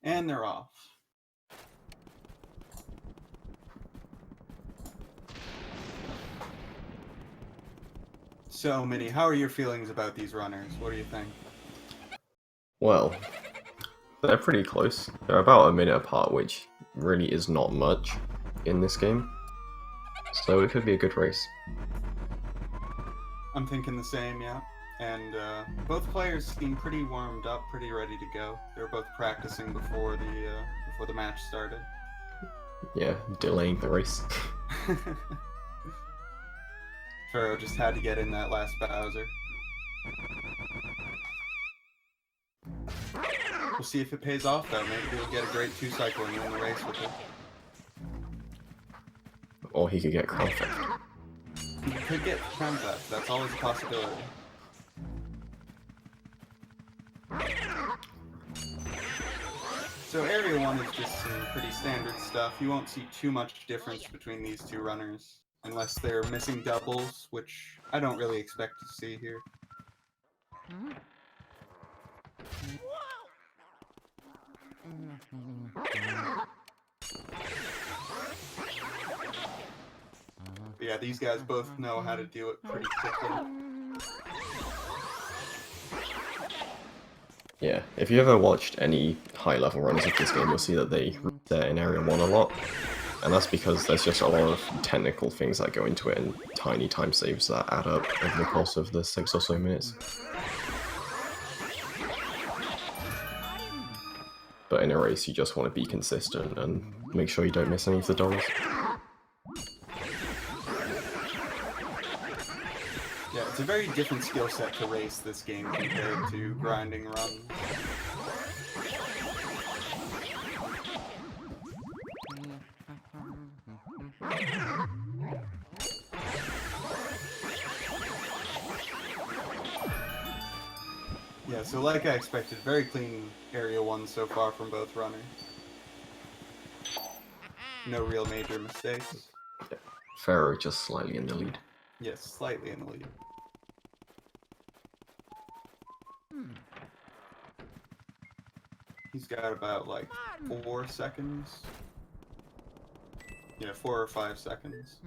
And they're off. So, Minnie, how are your feelings about these runners? What do you think? Well, they're pretty close. They're about a minute apart, which really is not much in this game. So it could be a good race. I'm thinking the same, yeah. And both players seem pretty warmed up, pretty ready to go. They were both practicing before the match started. Yeah, delaying the race. Ferro just had to get in that last Bowser. We'll see if it pays off, though. Maybe he'll get a great 2-cycle and win the race with it. Or he could get crown theft. He could get crown theft. That's always a possibility. So Area 1 is just some pretty standard stuff. You won't see too much difference between these two runners, unless they're missing doubles, which I don't really expect to see here. But yeah, these guys both know how to do it pretty quickly. Yeah, if you ever watched any high-level runs of this game, you'll see that they reset in Area 1 a lot. And that's because there's just a lot of technical things that go into it and tiny time saves that add up over the course of the 6 or so minutes. But in a race, you just want to be consistent and make sure you don't miss any of the doubles. Yeah, it's a very different skill set to race this game compared to grinding runs. Yeah, so like I expected, very clean Area 1 so far from both runners. No real major mistakes. Yeah. Ferro just slightly in the lead. Yes, slightly in the lead. He's got about like 4 seconds. Yeah, 4 or 5 seconds.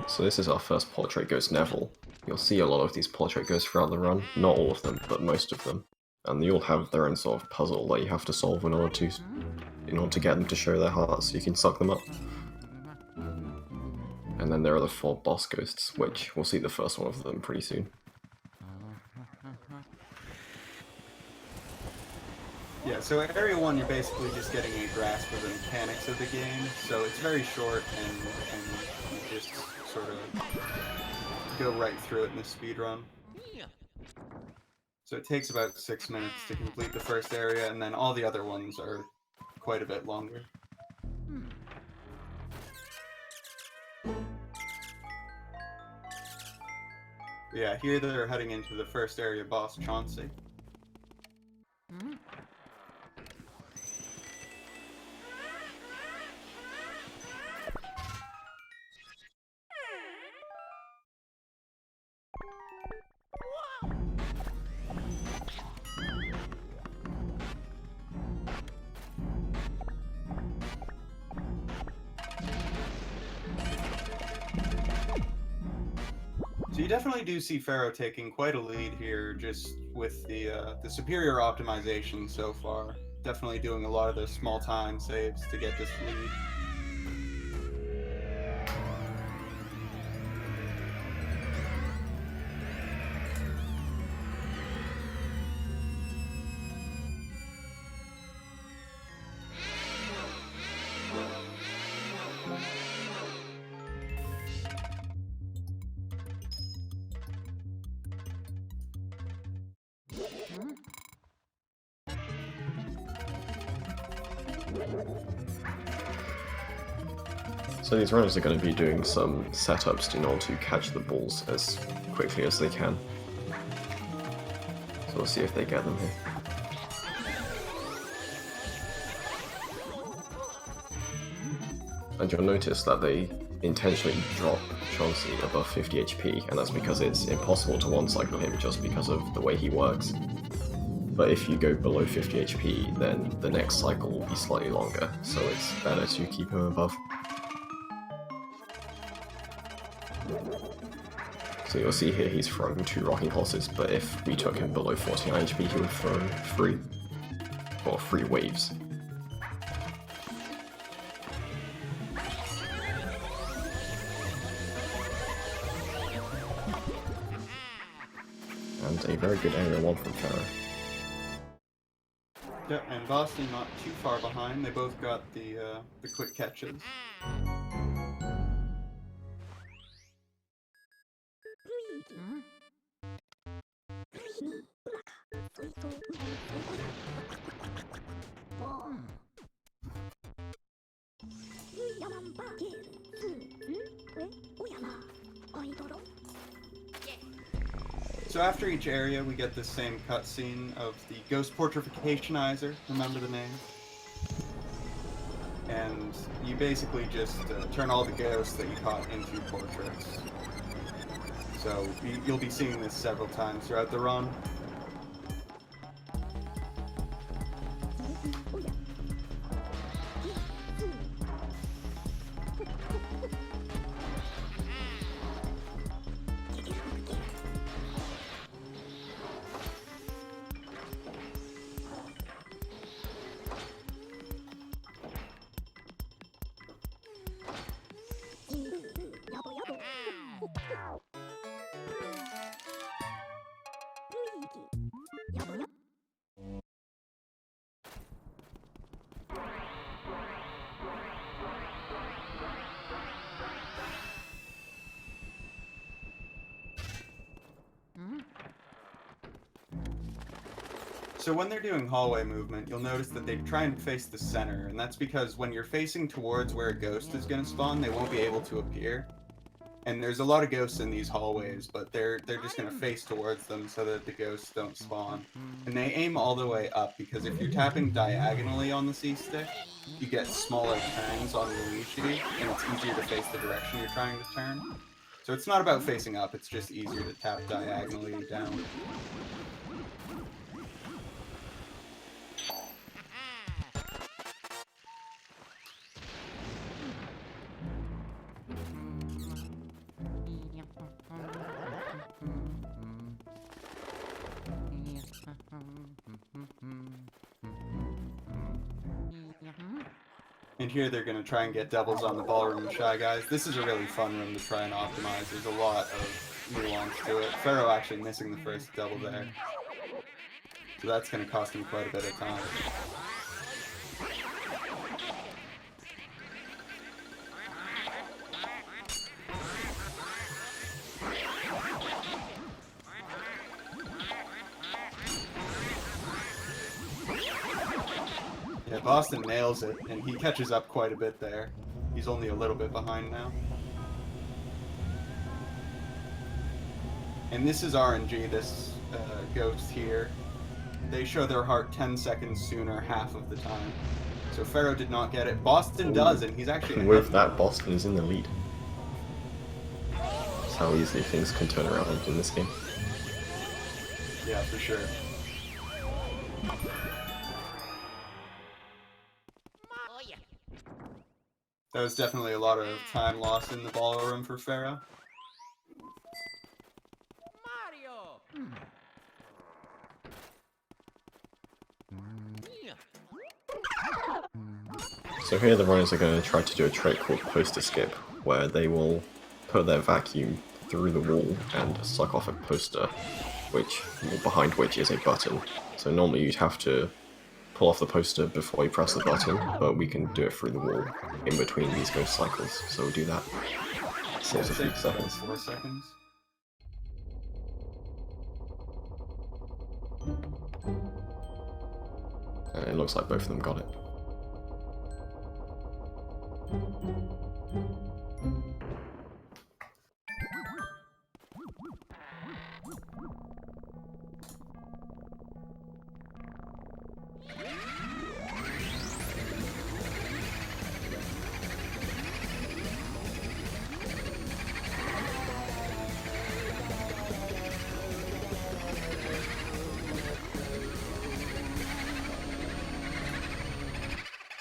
So this is our first portrait ghost Neville. You'll see a lot of these portrait ghosts throughout the run, not all of them, but most of them. And they all have their own sort of puzzle that you have to solve in order to get them to show their hearts, so you can suck them up. And then there are the 4 boss ghosts, which we'll see the first one of them pretty soon. Yeah, so Area 1 you're basically just getting a grasp of the mechanics of the game, so it's very short and you just sort of go right through it in the speedrun. So it takes about 6 minutes to complete the first area, and then all the other ones are quite a bit longer. Yeah, here they're heading into the first area boss, Chauncey. So you definitely do see Ferro taking quite a lead here, just with the superior optimization so far. Definitely doing a lot of those small time saves to get this lead. So these runners are going to be doing some setups in order to catch the balls as quickly as they can. So we'll see if they get them here. And you'll notice that they intentionally drop Chauncey above 50 HP, and that's because it's impossible to one-cycle him just because of the way he works. But if you go below 50 HP, then the next cycle will be slightly longer, so it's better to keep him above. So you'll see here he's throwing 2 rocking horses, but if we took him below 49 HP, he would throw 3, or 3 waves. And a very good area 1 from Ferro. Yep, and Boston not too far behind. They both got the quick catches. So after each area, we get this same cutscene of the Ghost Portrificationizer, remember the name? And you basically just turn all the ghosts that you caught into portraits. So you'll be seeing this several times throughout the run. So when they're doing hallway movement, you'll notice that they try and face the center, and that's because when you're facing towards where a ghost is going to spawn, they won't be able to appear. And there's a lot of ghosts in these hallways, but they're just going to face towards them so that the ghosts don't spawn. And they aim all the way up, because if you're tapping diagonally on the C-stick, you get smaller turns on Luigi, and it's easier to face the direction you're trying to turn. So it's not about facing up, it's just easier to tap diagonally down. And here they're going to try and get doubles on the ballroom Shy Guys. This is a really fun room to try and optimize. There's a lot of nuance to it. Ferro actually missing the first double there. So that's going to cost him quite a bit of time. Yeah, Boston nails it, and he catches up quite a bit there. He's only a little bit behind now. And this is RNG, this ghost here. They show their heart 10 seconds sooner, half of the time. So Ferro did not get it. Boston does, and he's actually ahead. With that, Boston is in the lead. That's how easily things can turn around in this game. Yeah, for sure. That was definitely a lot of time lost in the ballroom for Ferro. So here the runners are going to try to do a trait called poster skip, where they will put their vacuum through the wall and suck off a poster, behind which is a button. So normally you'd have to pull off the poster before you press the button, but we can do it through the wall in between these ghost cycles, so we'll do that. Saves a few seconds. 4 seconds. And it looks like both of them got it.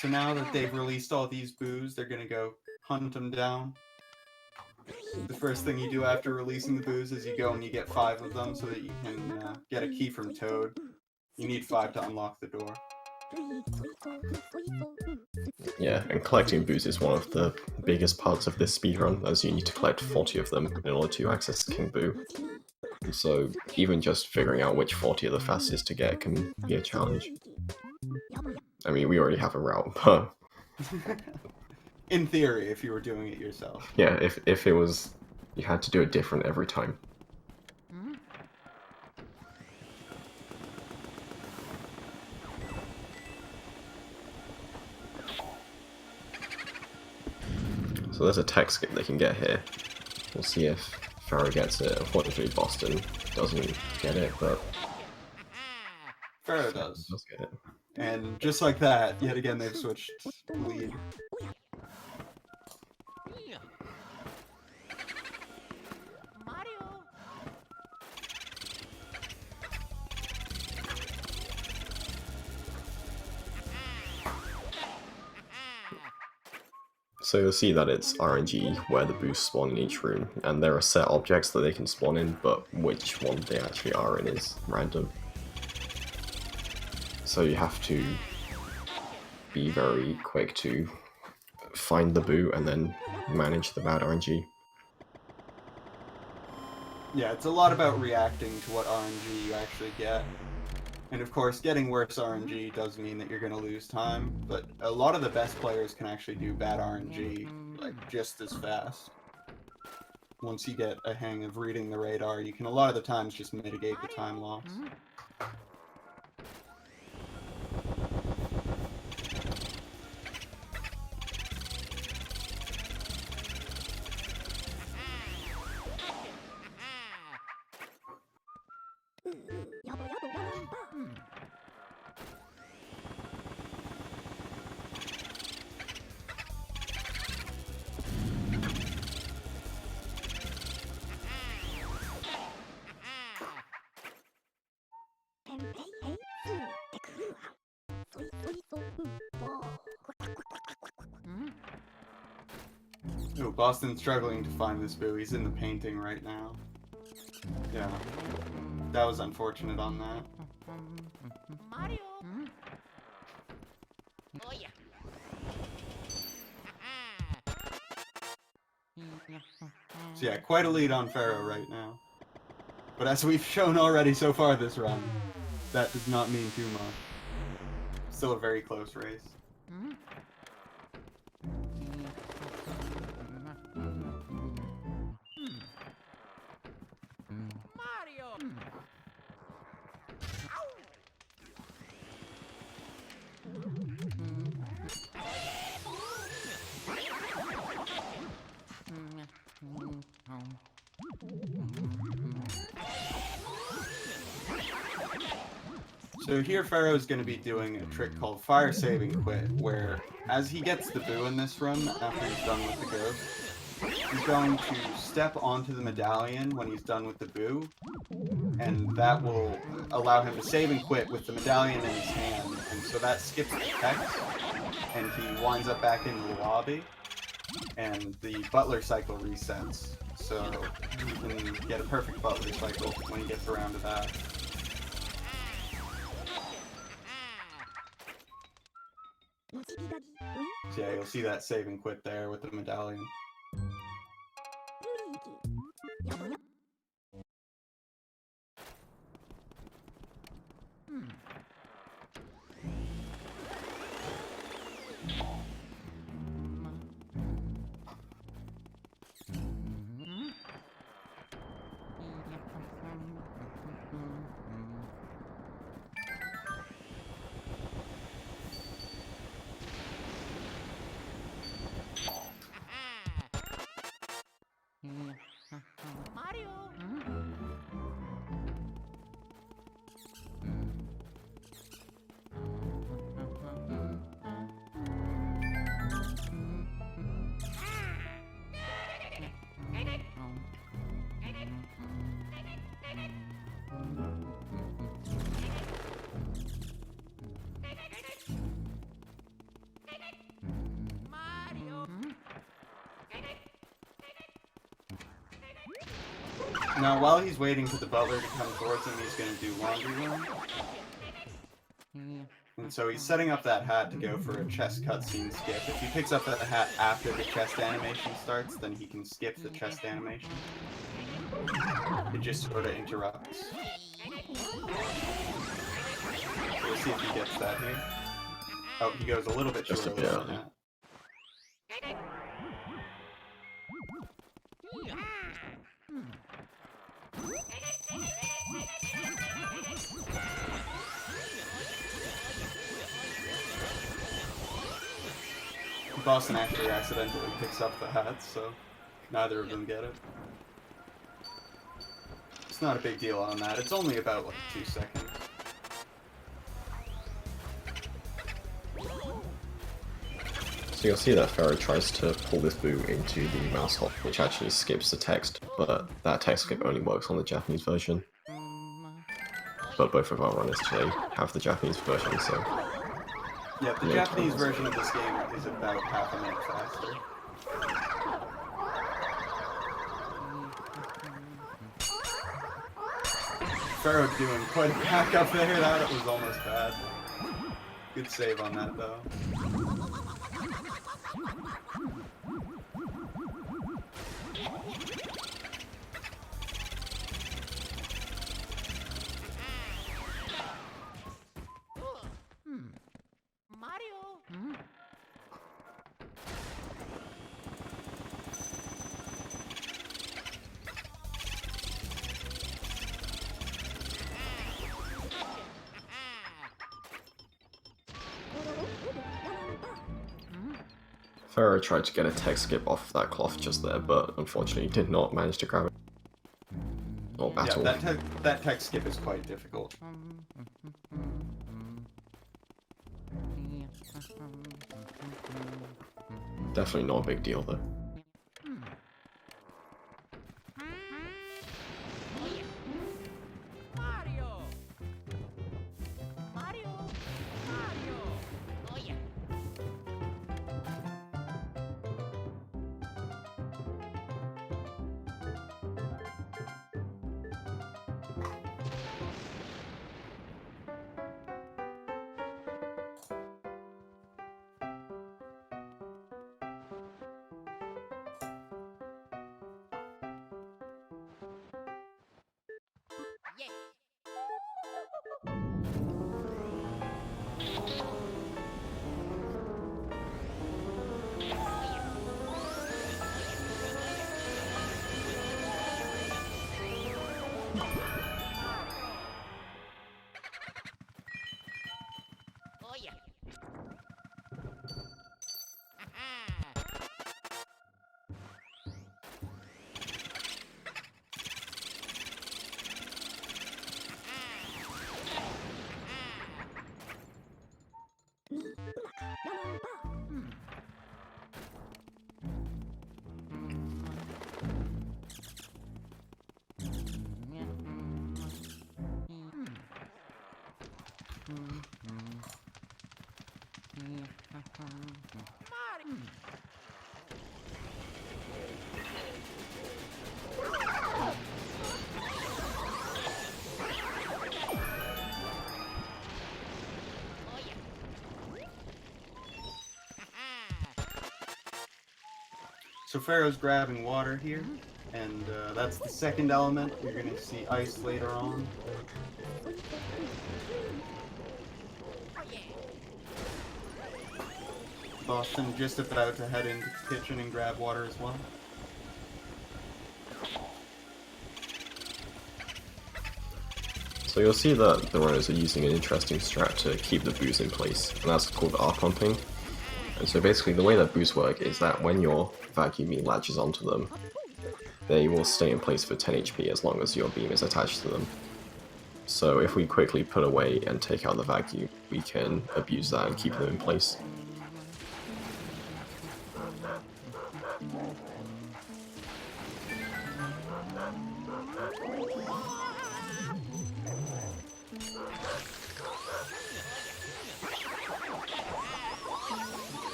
So now that they've released all these boos, they're gonna go hunt them down. The first thing you do after releasing the boos is you go and you get 5 of them so that you can get a key from Toad. You need 5 to unlock the door. Yeah, and collecting boos is one of the biggest parts of this speedrun, as you need to collect 40 of them in order to access King Boo. So even just figuring out which 40 are the fastest to get can be a challenge. I mean, we already have a route, but... In theory, if you were doing it yourself. Yeah, if it was... you had to do it different every time. So there's a tech skip they can get here. We'll see if Ferro gets it. Unfortunately, Boston doesn't get it, but... Ferro does. Does get it. And just like that, yet again they've switched lead. So you'll see that it's RNG where the boosts spawn in each room, and there are set objects that they can spawn in, but which one they actually are in is random. So you have to be very quick to find the boo and then manage the bad RNG. Yeah, it's a lot about reacting to what RNG you actually get. And of course, getting worse RNG does mean that you're going to lose time, but a lot of the best players can actually do bad RNG like just as fast. Once you get a hang of reading the radar, you can a lot of the times just mitigate the time loss. Oh, Boston's struggling to find this boo. He's in the painting right now. Yeah, that was unfortunate on that. Mario. Oh yeah. So yeah, quite a lead on Ferro right now. But as we've shown already so far this run, that does not mean too much. Still a very close race. Mario. So here Ferro's going to be doing a trick called Fire Saving Quit, where as he gets the boo in this run, after he's done with the ghost, he's going to step onto the medallion when he's done with the boo, and that will allow him to save and quit with the medallion in his hand, and so that skips the text, and he winds up back in the lobby, and the butler cycle resets, so he can get a perfect butler cycle when he gets around to that. So yeah, you'll see that save and quit there with the medallion. Now, while he's waiting for the butler to come towards him, he's going to do laundry room. And so he's setting up that hat to go for a chest cutscene skip. If he picks up that hat after the chest animation starts, then he can skip the chest animation. It just sort of interrupts. We'll see if he gets that here. Oh, he goes a little bit Just a shorter bit than early. that. Boston actually accidentally picks up the hat, so neither of them get it. It's not a big deal on that. It's only about like 2 seconds. So you'll see that Ferro tries to pull this boo into the mouse hole, which actually skips the text, but that text skip only works on the Japanese version. But both of our runners today have the Japanese version, so... Yeah, the Japanese version of this game is about half a minute faster. Ferro doing quite a back up there. That was almost bad. Good save on that, though. Mario. Ferro tried to get a text skip off that cloth just there, but unfortunately did not manage to grab it. Or Yeah, battle. that text skip is quite difficult. Definitely not a big deal though. Mario. Mario. Mario. Oh yeah. Yeah. Oh yeah. Mario. Oh yeah. So Ferro's grabbing water here, and that's the second element. You're going to see ice later on. Oh yeah. Boston just about to head into the kitchen and grab water as well. So you'll see that the runners are using an interesting strat to keep the boos in place, and that's called R-pumping. And so basically the way that boos work is that when your vacuum beam latches onto them, they will stay in place for 10 HP as long as your beam is attached to them. So if we quickly put away and take out the vacuum, we can abuse that and keep them in place.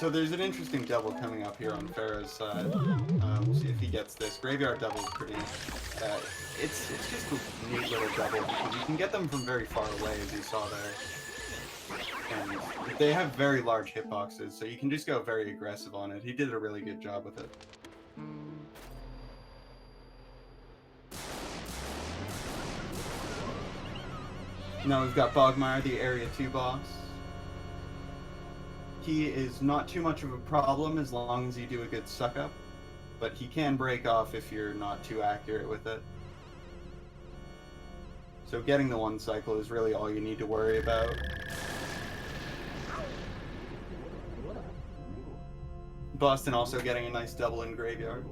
So there's an interesting double coming up here on Ferro's side. We'll see if he gets this. Graveyard double is pretty... it's just a neat little double because you can get them from very far away, as you saw there. And they have very large hitboxes, so you can just go very aggressive on it. He did a really good job with it. Now we've got Bogmire, the Area 2 boss. He is not too much of a problem as long as you do a good suck-up, but he can break off if you're not too accurate with it. So getting the one cycle is really all you need to worry about. Boston also getting a nice double in Graveyard.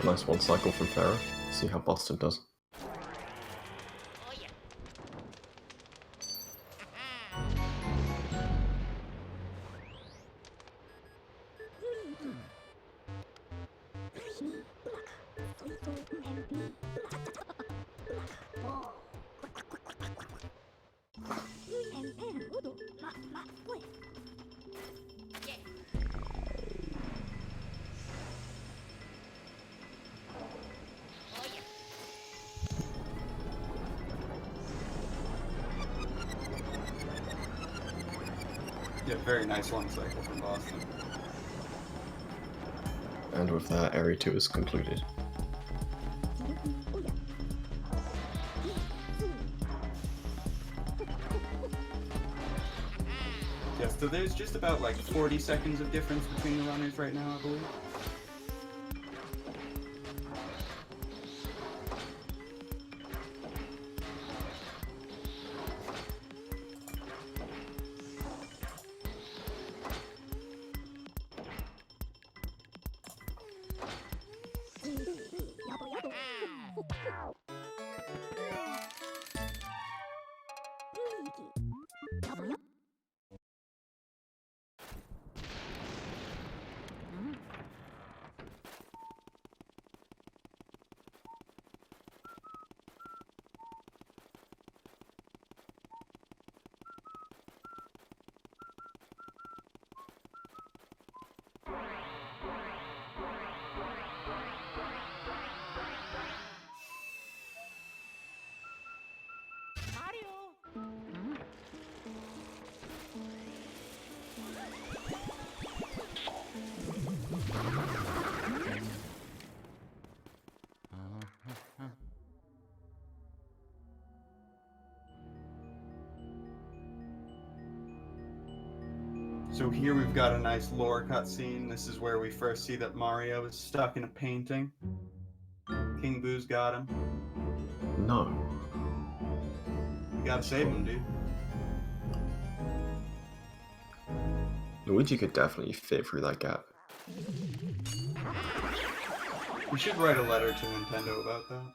A nice one cycle from Ferro. See how Boston does. Oh yeah. Yeah, very nice one cycle from Boston. And with that, Area 2 is concluded. Yeah, so there's just about like 40 seconds of difference between the runners right now, I believe. So here we've got a nice lore cutscene. This is where we first see that Mario is stuck in a painting. King Boo's got him. No. You gotta save him, dude. Luigi could definitely fit through that gap. We should write a letter to Nintendo about that.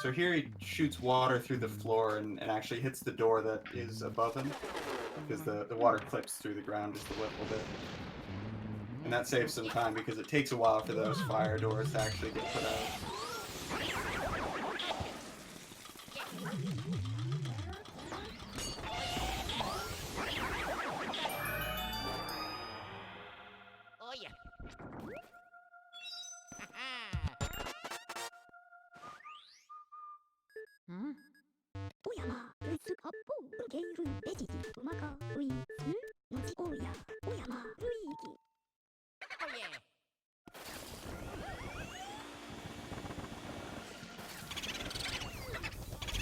So here he shoots water through the floor and actually hits the door that is above him, because the water clips through the ground just a little bit. And that saves some time because it takes a while for those fire doors to actually get put out. Oh yeah.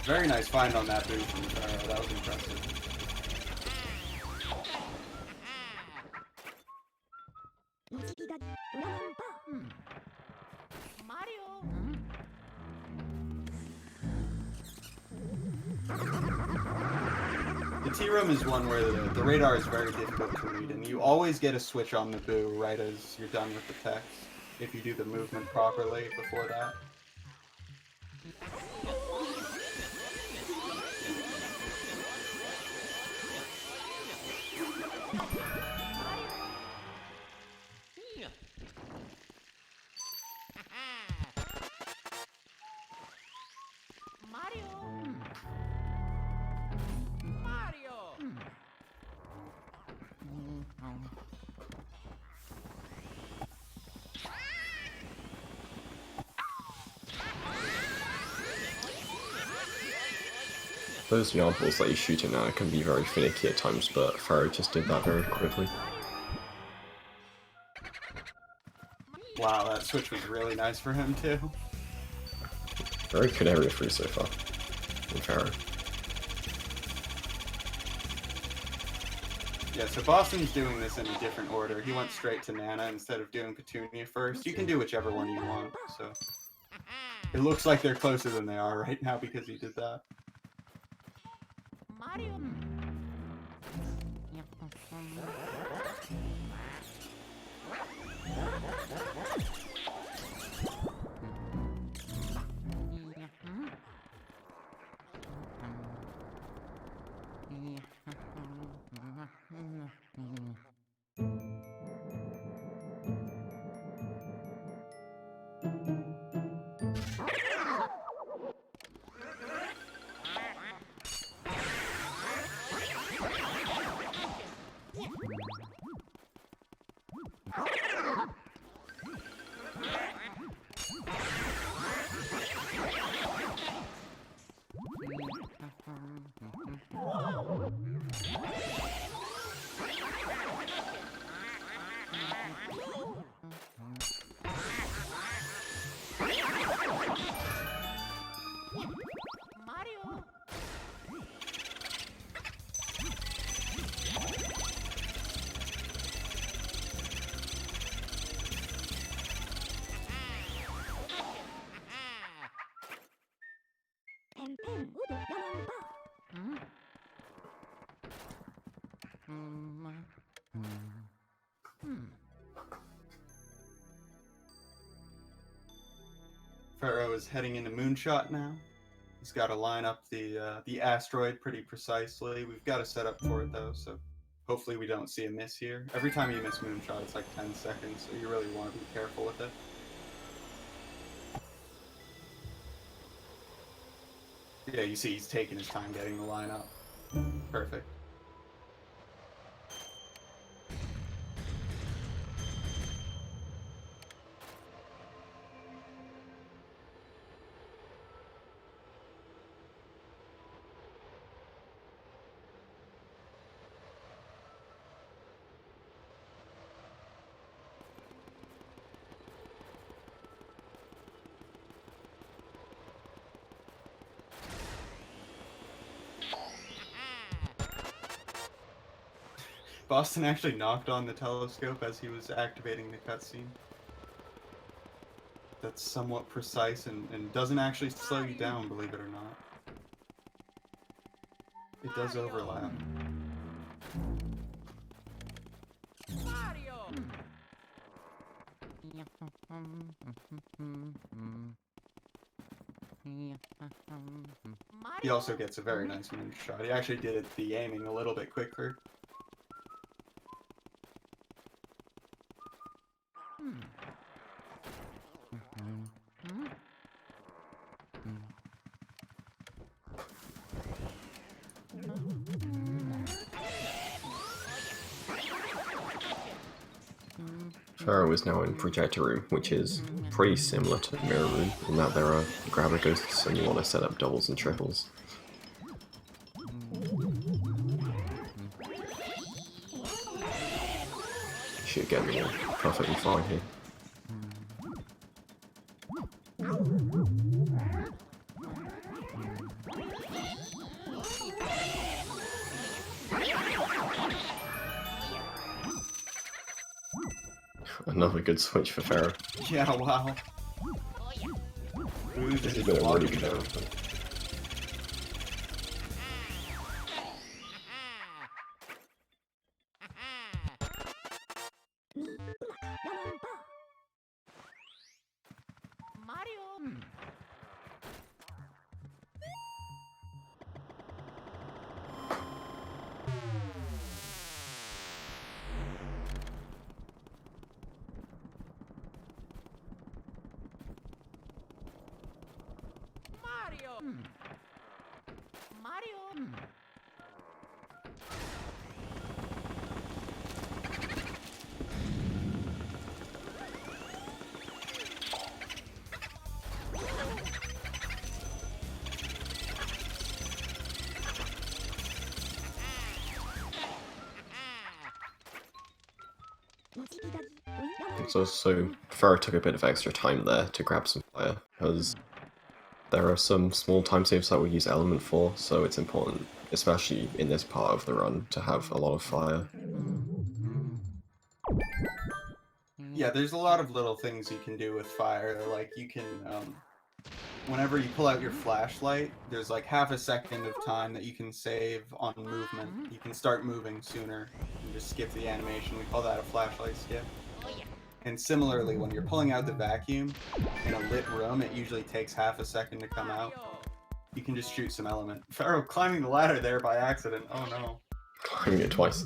Very nice find on that boo from Ferro. That was impressive. Mario. The Tea Room is one where the radar is very difficult to read, and you always get a switch on the boo right as you're done with the text, if you do the movement properly before that. Mario. Mario. Those yard balls that you shoot in now can be very finicky at times, but Ferro just did that very quickly. Wow, that switch was really nice for him too. Very good area 3 so far from Ferro. Yeah, so Boston's doing this in a different order. He went straight to Nana instead of doing Petunia first. You can do whichever one you want, so... It looks like they're closer than they are right now because he did that. Mario. Mario. Ferro is heading into Moonshot now. He's got to line up the asteroid pretty precisely. We've got to set up for it though, so hopefully we don't see a miss here. Every time you miss Moonshot, it's like 10 seconds, so you really want to be careful with it. Yeah, you see he's taking his time getting the line up. Perfect. Boston actually knocked on the telescope as he was activating the cutscene. That's somewhat precise and doesn't actually slow you down, believe it or not. It does overlap. Mario. He also gets a very nice moonshot. He actually did it the aiming a little bit quicker. Ferro is now in Projector Room, which is pretty similar to the Mirror Room, in that there are grabber ghosts and you want to set up doubles and triples. Should get me perfectly fine here. Another good switch for Ferro. Yeah, wow. Ooh, This has been a really good round. Mario. Mario. Mario. So Ferro took a bit of extra time there to grab some fire, because there are some small time saves that we use element for, so it's important, especially in this part of the run, to have a lot of fire. Yeah, there's a lot of little things you can do with fire. Like you can, whenever you pull out your flashlight, there's like half a second of time that you can save on movement. You can start moving sooner and just skip the animation. We call that a flashlight skip. And similarly, when you're pulling out the vacuum in a lit room, it usually takes half a second to come out. You can just shoot some element. Ferro climbing the ladder there by accident. Oh no. Climbing it twice.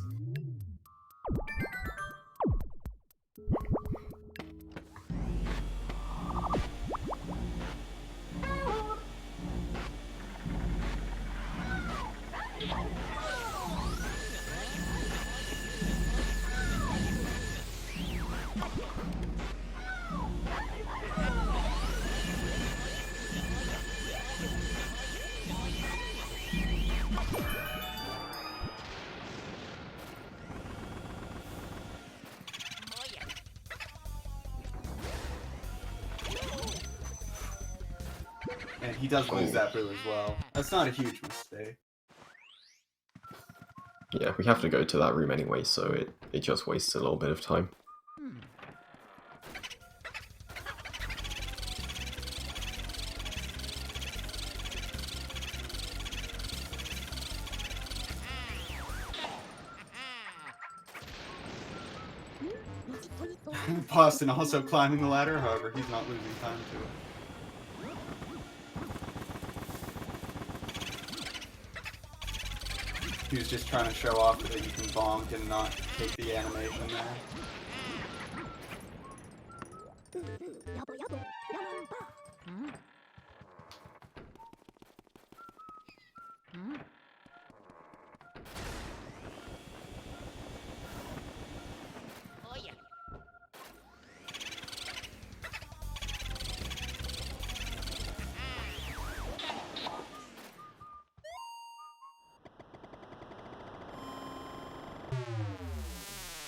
And he does lose that brew as well. That's not a huge mistake. Yeah, we have to go to that room anyway, so it just wastes a little bit of time. Boston also climbing the ladder, however, he's not losing time to it. He was just trying to show off that you can bonk and not take the animation there.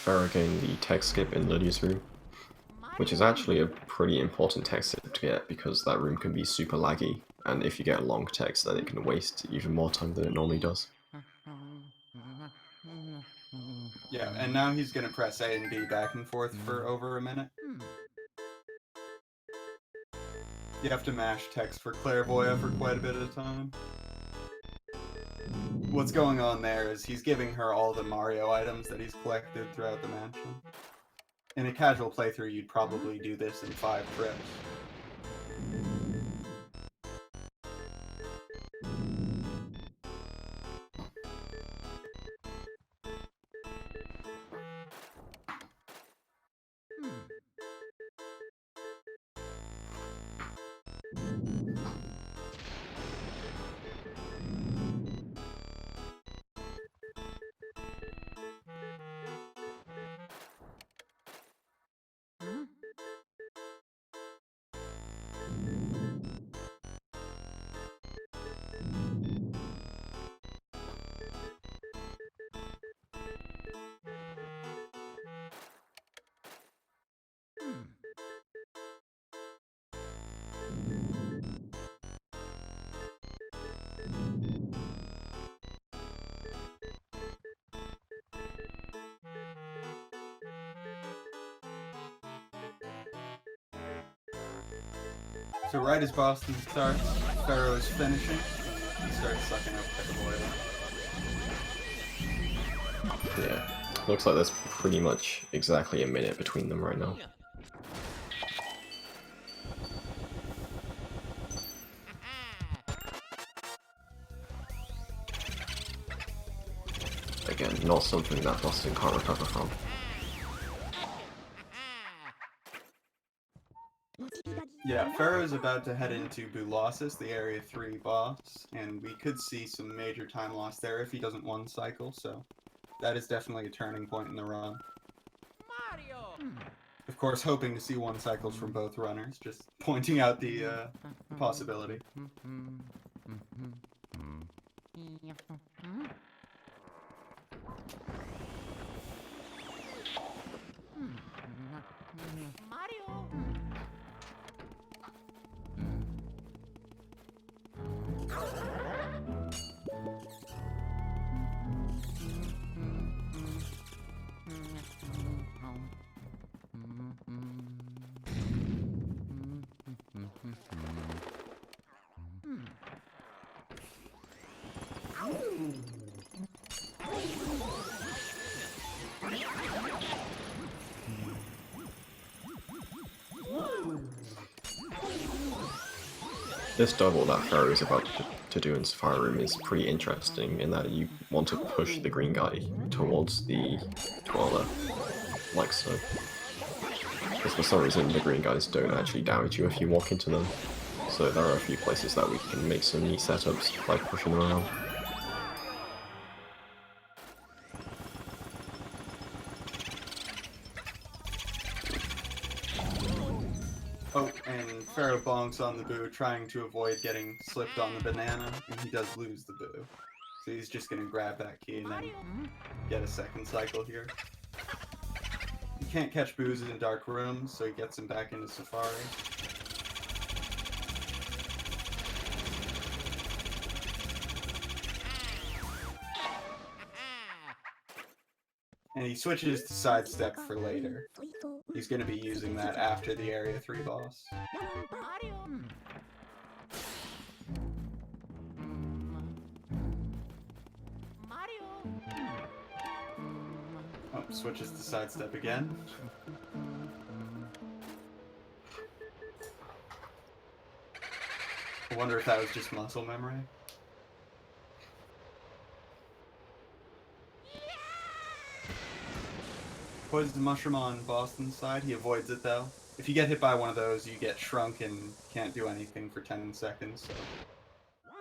Ferro getting the tech skip in Lydia's room, which is actually a pretty important tech skip to get because that room can be super laggy, and if you get a long text then it can waste even more time than it normally does. Yeah, and now he's gonna press A and B back and forth for over a minute. You have to mash text for Clairvoya for quite a bit of time. What's going on there is he's giving her all the Mario items that he's collected throughout the mansion. In a casual playthrough, you'd probably do this in 5 trips. So right as Boston starts, Ferro is finishing, and he starts sucking up the oil. Yeah. Looks like there's pretty much exactly a minute between them right now. Again, not something that Boston can't recover from. Yeah, Ferro is about to head into Bulossus, the Area 3 boss, and we could see some major time loss there if he doesn't one cycle, so that is definitely a turning point in the run. Mario. Of course, hoping to see one cycles from both runners, just pointing out the possibility. Mario. This double that Ferro is about to do in Sapphire Room is pretty interesting in that you want to push the green guy towards the Twirler, like so. Because for some reason the green guys don't actually damage you if you walk into them. So there are a few places that we can make some neat setups by pushing them around. Oh, and Ferro bonks on the boo, trying to avoid getting slipped on the banana, and he does lose the boo. So he's just gonna grab that key and then get a second cycle here. You can't catch boos in dark rooms, so he gets him back into Safari. And he switches to sidestep for later. He's going to be using that after the Area 3 boss. Mario. Mario. Oh, switches to sidestep again. I wonder if that was just muscle memory. Poison mushroom on Boston's side. He avoids it though. If you get hit by one of those, you get shrunk and can't do anything for 10 seconds. So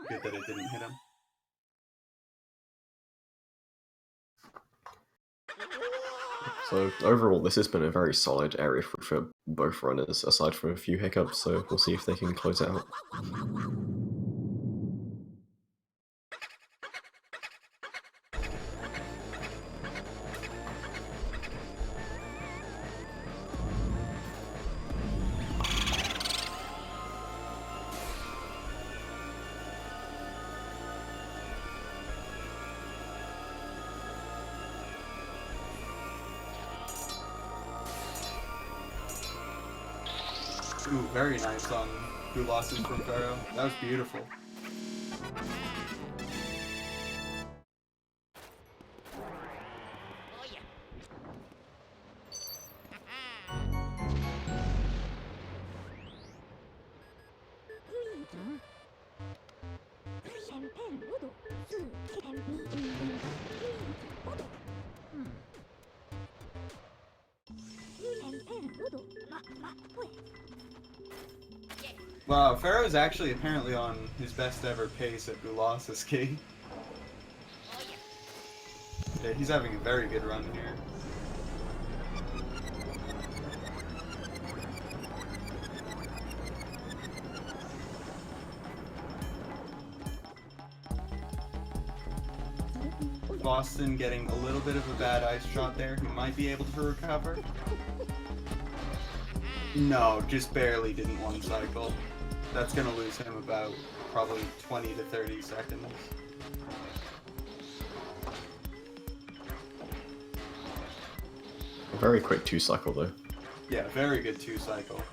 good that it didn't hit him. So overall, this has been a very solid area for both runners, aside from a few hiccups, so we'll see if they can close it out. Ooh, very nice on Who Lost His from Ferro. That was beautiful. Wow, Ferro's actually apparently on his best ever pace at Bulossus Key. Yeah, he's having a very good run here. Boston getting a little bit of a bad ice shot there. He might be able to recover. No, just barely didn't one cycle. That's gonna lose him about probably 20 to 30 seconds. A very quick 2 cycle though. Yeah, very good 2 cycle.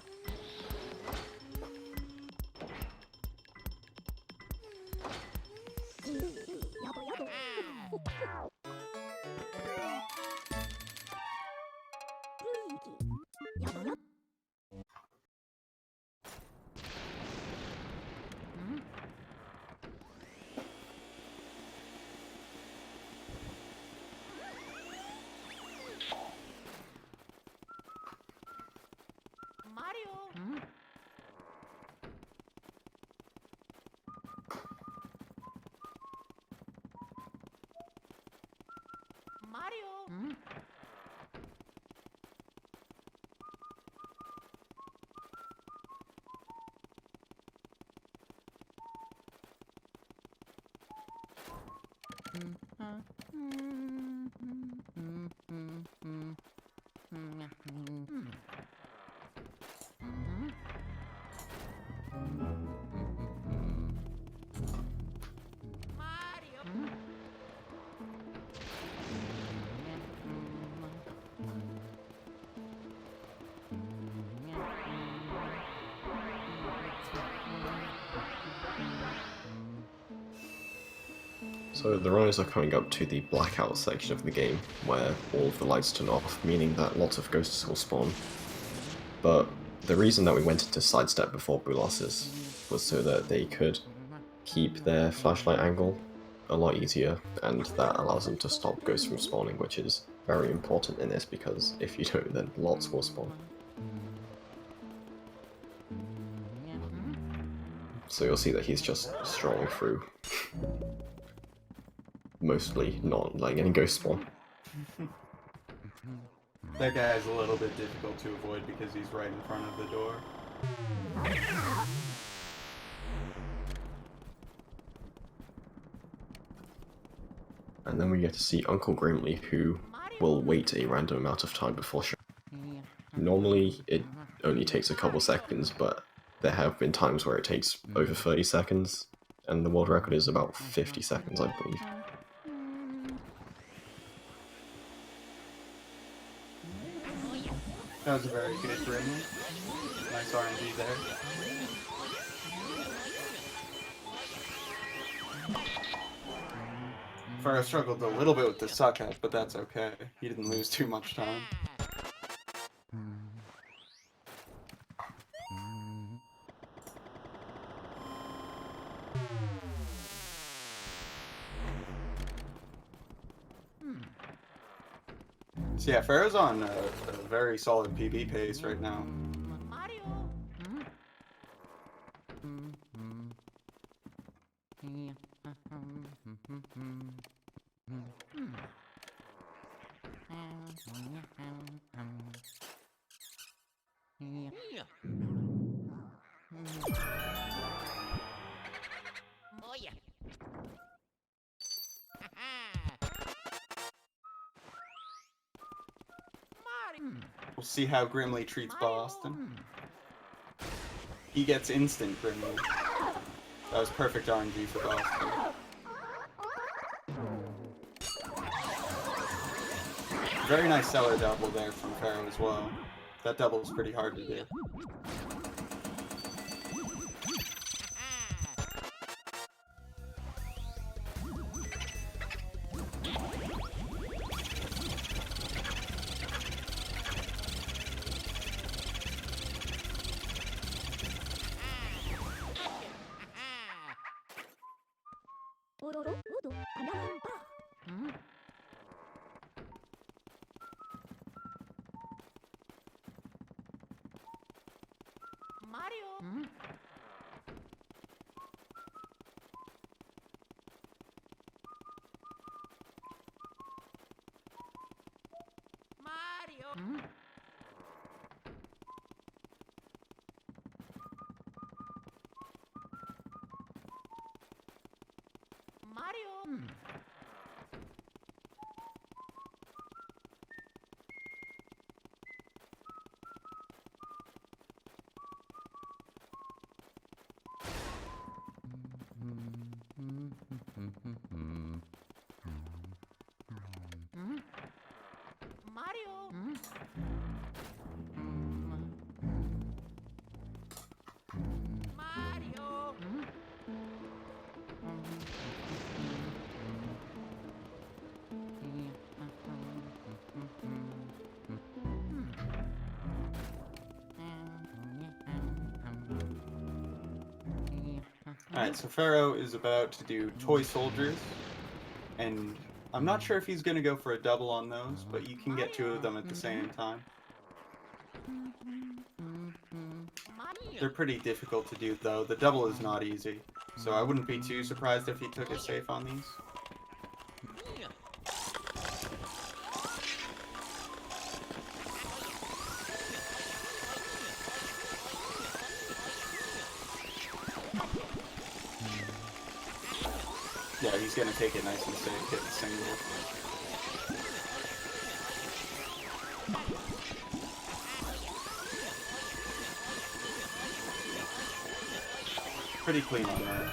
So the runners are coming up to the blackout section of the game, where all of the lights turn off, meaning that lots of ghosts will spawn. But the reason that we went into sidestep before Boulasses was so that they could keep their flashlight angle a lot easier, and that allows them to stop ghosts from spawning, which is very important in this, because if you don't, then lots will spawn. So you'll see that he's just strolling through, mostly not letting any ghosts spawn. That guy's a little bit difficult to avoid because he's right in front of the door. And then we get to see Uncle Grimly, who will wait a random amount of time before showing. Normally it only takes a couple seconds, but there have been times where it takes over 30 seconds, and the world record is about 50 seconds, I believe. That was a very good Grimly. Nice RNG there. Ferro struggled a little bit with the suck up, but that's okay. He didn't lose too much time. So yeah, Ferro's on a very solid PB pace right now. Mario. Oh yeah. Mario. We'll see how Grimly treats Boston. He gets instant Grimly. That was perfect RNG for Boston. Very nice cellar double there from Ferro as well. That double is pretty hard to do. Mario. Mario. Mario. Mario. Mario. Alright, so Ferro is about to do Toy Soldiers, and I'm not sure if he's going to go for a double on those, but you can get two of them at the same time. They're pretty difficult to do though. The double is not easy, so I wouldn't be too surprised if he took a safe on these. Yeah, he's gonna take it nice and safe, hit the single. Pretty clean on those.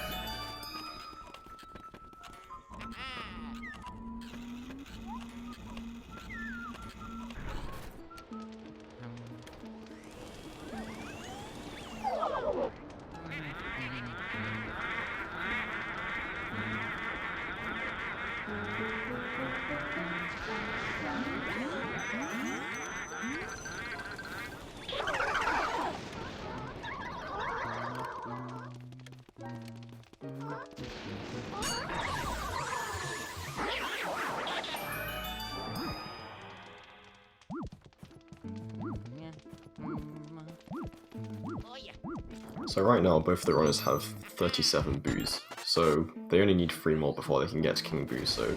Oh yeah. So right now, both the runners have 37 boos, so they only need 3 more before they can get to King Boo, so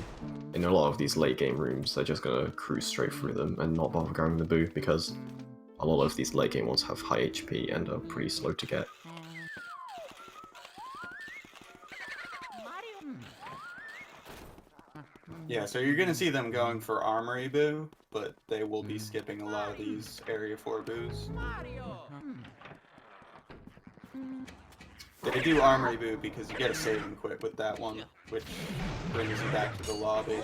in a lot of these late game rooms, they're just gonna cruise straight through them and not bother grabbing the boo, because a lot of these late game ones have high HP and are pretty slow to get. Mario. Yeah, so you're gonna see them going for Armory Boo, but they will be skipping a lot of these Area 4 boos. Mario. They do Armory Boo because you get a save and quit with that one, which brings you back to the lobby.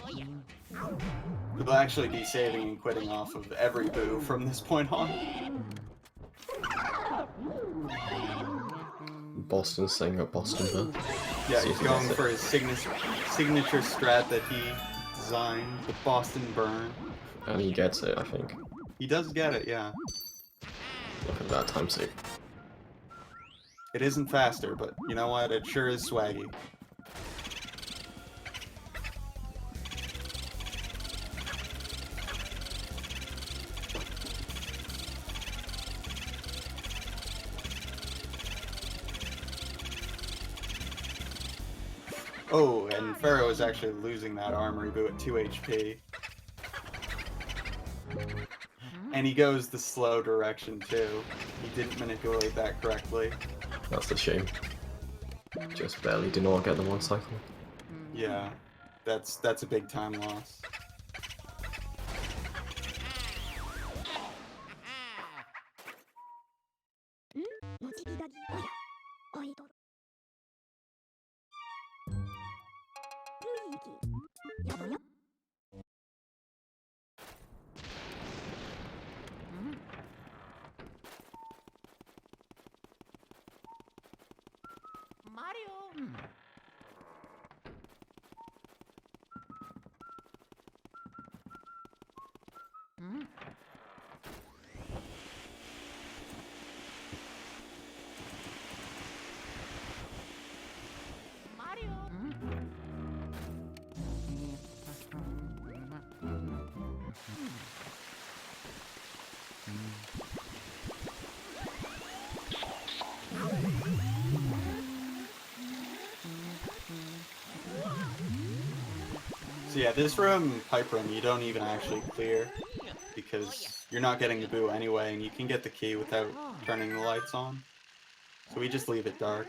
Oh yeah. You'll actually be saving and quitting off of every boo from this point on. Boston saying a Boston Boo. Yeah, See he's if he going gets it. for his signature strat that he designed, the Boston Burn. And he gets it, I think. He does get it, yeah. Look at that time save. It isn't faster, but you know what? It sure is swaggy. Oh, and Ferro is actually losing that Armory Boo at 2 HP. And he goes the slow direction too. He didn't manipulate that correctly. That's the shame. Just barely did not get the 1 cycle. Yeah, that's a big time loss. Luigi. Mario. Mario. So yeah, this room, pipe room, you don't even actually clear because you're not getting the boo anyway, and you can get the key without turning the lights on. So we just leave it dark.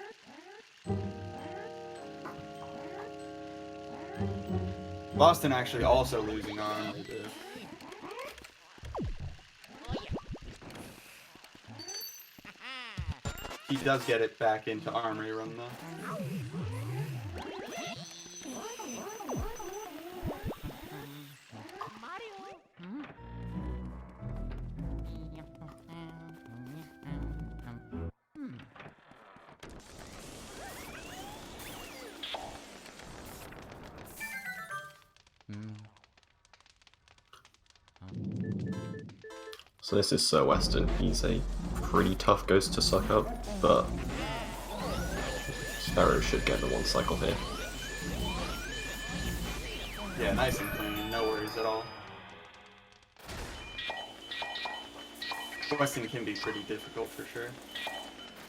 Boston actually also losing armor, dude. He does get it back into armory room though. So this is Sir Weston. He's a pretty tough ghost to suck up, but Sparrow should get the 1 cycle here. Yeah, nice and clean, no worries at all. Weston can be pretty difficult for sure.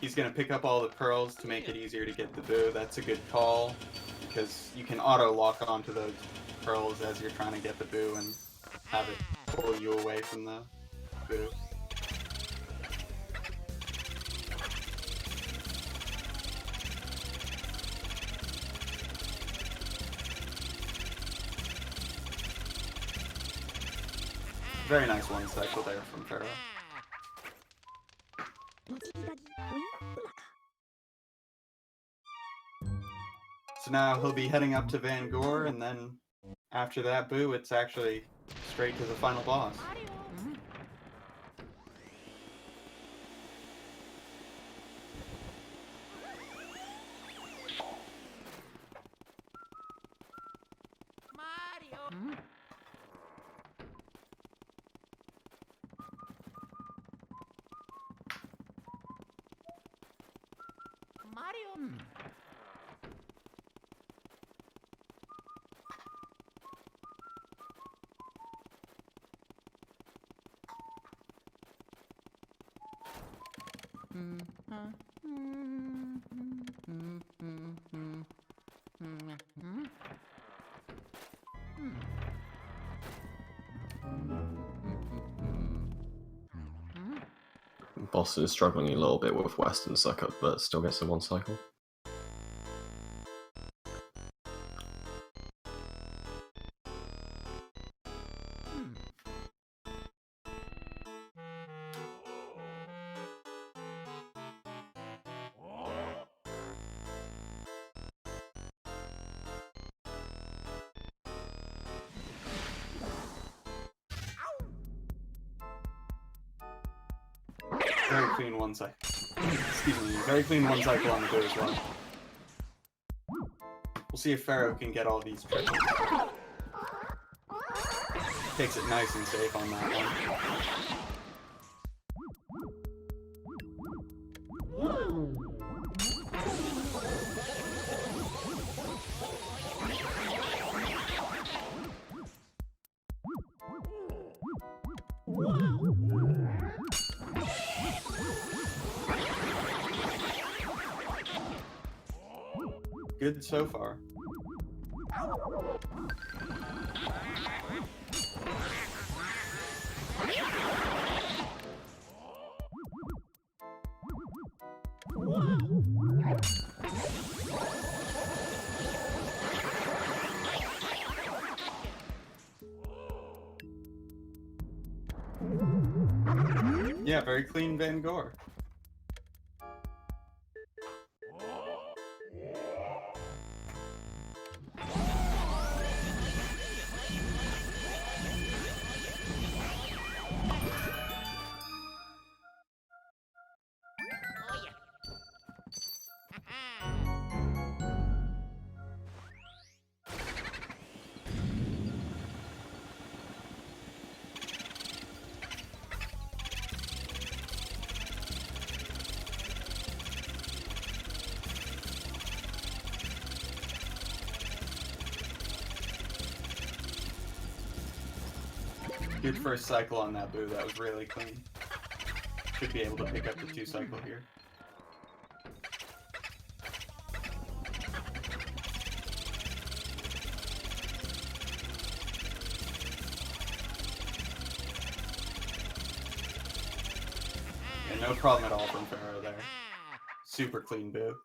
He's gonna pick up all the pearls to make it easier to get the boo. That's a good call, because you can auto lock onto those pearls as you're trying to get the boo, and have it pull you away from the boo. Very nice one cycle there from Ferro. So now he'll be heading up to Van Gore, and then after that boo, it's actually straight to the final boss. Mario. Mario. Boss is struggling a little bit with Western Suck-Up, but still gets the one cycle. Very clean one cycle. Excuse me, very clean one cycle on the boo as well. We'll see if Ferro can get all these triples. Takes it nice and safe on that one. Good so far. Yeah, very clean Van Gore. Oh yeah. Good first cycle on that boo, that was really clean. Should be able to pick up the 2 cycle here. Yeah, no problem at all from Ferro there. Super clean boo.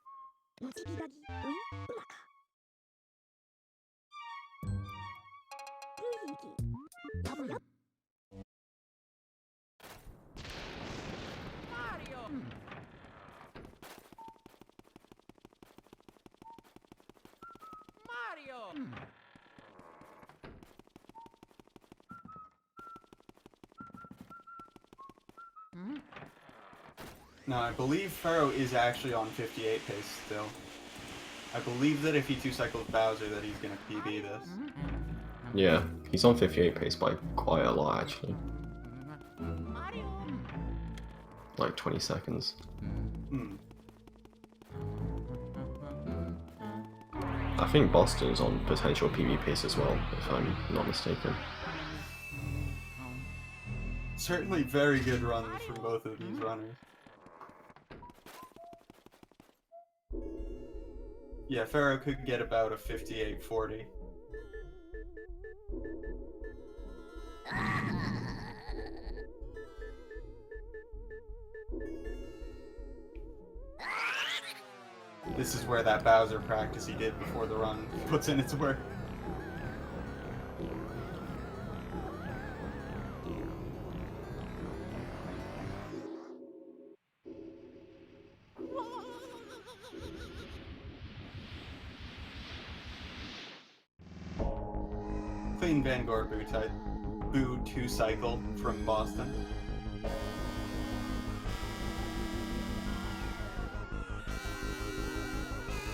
Mario. Mario. No, I believe Ferro is actually on 58 pace still. I believe that if he 2 cycles Bowser that he's gonna PB this. Yeah, he's on 58 pace by quite a lot actually. Mario. Like 20 seconds. Hmm. I think Boston's on potential PB pace as well, if I'm not mistaken. Certainly very good runs from both of these runners. Yeah, Ferro could get about a 58-40. This is where that Bowser practice he did before the run puts in its work. Clean Vanguard Boo 2 cycle from Boston.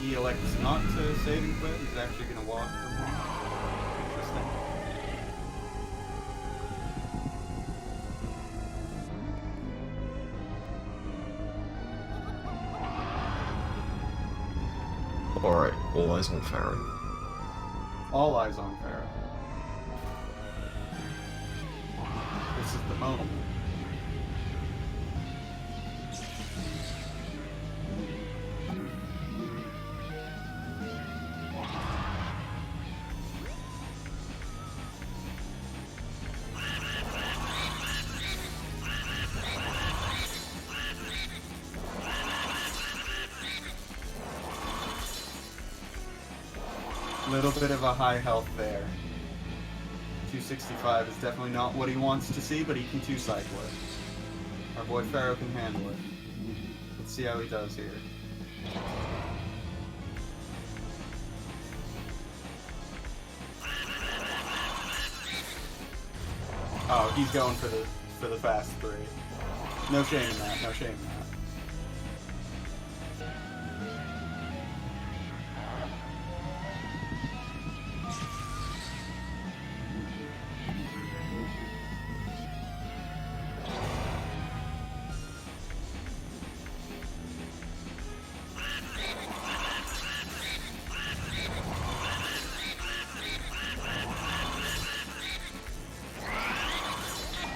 He elects not to save and quit. He's actually going to walk from here. Interesting. Alright, all eyes on Ferro. All eyes on Ferro. This is the moment. Little bit of a high health there. 265 is definitely not what he wants to see, but he can 2-cycle it. Our boy Ferro can handle it. Let's see how he does here. Oh, he's going for the fast 3. No shame in that, no shame in that.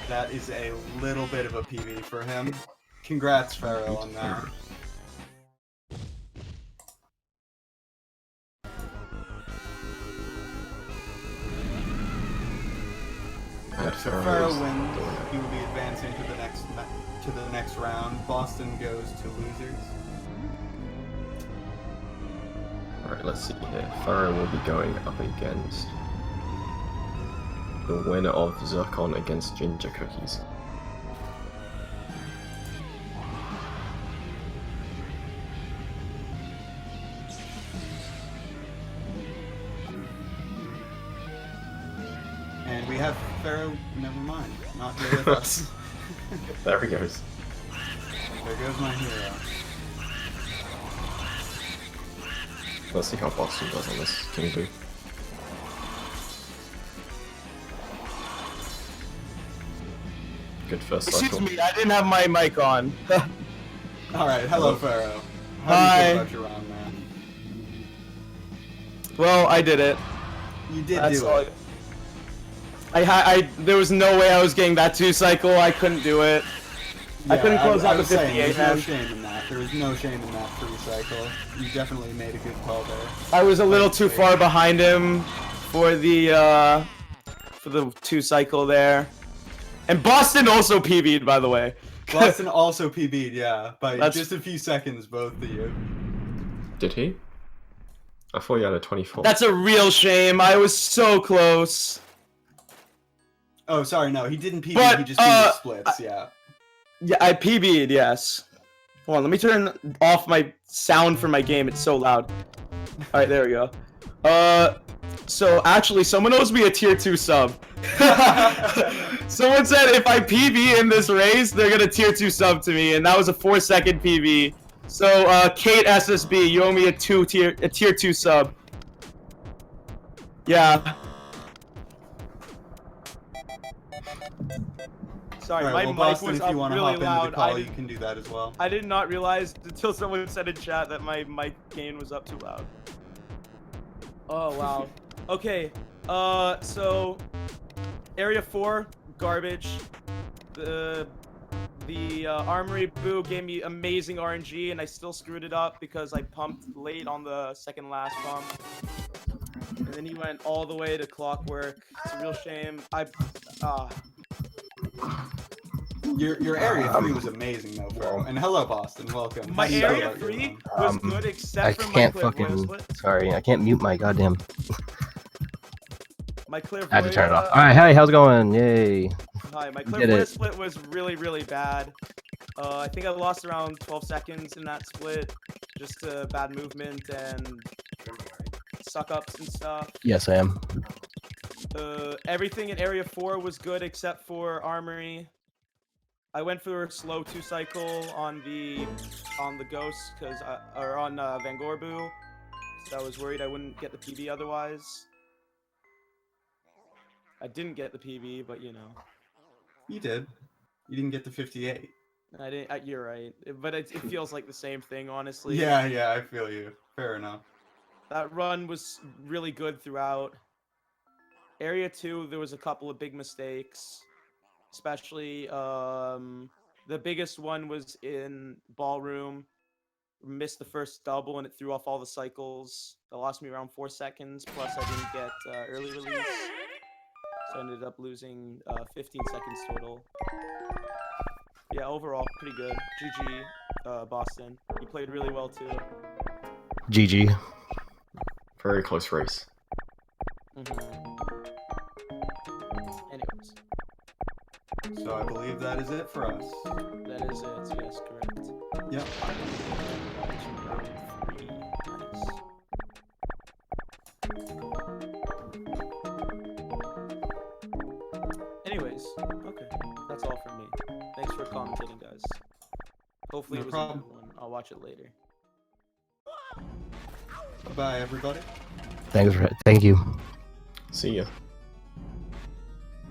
That is a little bit of a PB for him. Congrats, Ferro, on that. So Ferro wins. He will be advancing to the next round. Boston goes to losers. Alright, let's see here. Ferro will be going up against the winner of Zircon against Ginger Cookies. And we have Ferro, never mind, not here with us. There he goes. There goes my hero. Let's see how Boston does on this King Boo. Good first cycle. Excuse me, I didn't have my mic on. Alright, hello Ferro. How do you Hi. feel about your round, man? Well, I did it. You did That's do all. it. There was no way I was getting that 2-cycle. I couldn't do it. I couldn't close out the was saying, 58, there's no man. shame in that. There was no shame in that 3-cycle. You definitely made a good call there. I was a little too far behind him for the 2-cycle there. And Boston also PB'd, by the way. Boston also PB'd, yeah, by That's- just a few seconds, both of you. Did he? I thought you had a 24. That's a real shame. I was so close. Oh, sorry, no, he didn't PB, But, he just PB'd splits, yeah. Yeah, I PB'd, yes. Hold on, let me turn off my sound for my game. It's so loud. Alright, there we go. So actually, someone owes me a tier 2 sub. Someone said if I PB in this race, they're gonna tier 2 sub to me, and that was a 4-second PB. So, Kate SSB, you owe me a tier 2 sub. Yeah. Sorry, Alright, well, my mic Boston, was if up you want to really hop into loud. the call, you can do that as well. I did not realize until someone said in chat that my mic gain was up too loud. Oh, wow. Okay, so Area 4, garbage. The Armory Boo gave me amazing RNG, and I still screwed it up because I pumped late on the second last pump. and then he went all the way to Clockwork. It's a real shame. Your area 3 was amazing though, bro. And hello, Boston. Welcome. My How do you feel area about your 3 run? was good I except for my can't clairvoyance fucking. split. Sorry, I can't mute my goddamn. My clairvoyance. I had to turn it off. All right, hey, how's it going? Yay! Hi, my We did clairvoyance it. split was really bad. I think I lost around 12 seconds in that split, just to bad movement and suck ups and stuff. Yes, I am. Everything in area 4 was good except for armory. I went for a slow 2 cycle on the ghost or on Van Gorbu, so I was worried I wouldn't get the PB otherwise. I didn't get the PB, but you know. You did. You didn't get the 58. I didn't. You're right, but it feels like the same thing, honestly. Yeah, I feel you. Fair enough. That run was really good throughout. Area 2, there was a couple of big mistakes, especially the biggest one was in ballroom. Missed the first double and it threw off all the cycles. That lost me around 4 seconds. Plus, I didn't get early release, so I ended up losing 15 seconds total. Yeah, overall, pretty good. GG, Boston. You played really well too. GG. Very close race. Anyways, So I believe that is it for us. that is it. Yes, correct. Yep. Round 3. Nice. Anyways, okay. That's all from me. Thanks for commentating, guys. Hopefully No it was problem. a good one. I'll watch it later. Bye, everybody. Thank you. See ya.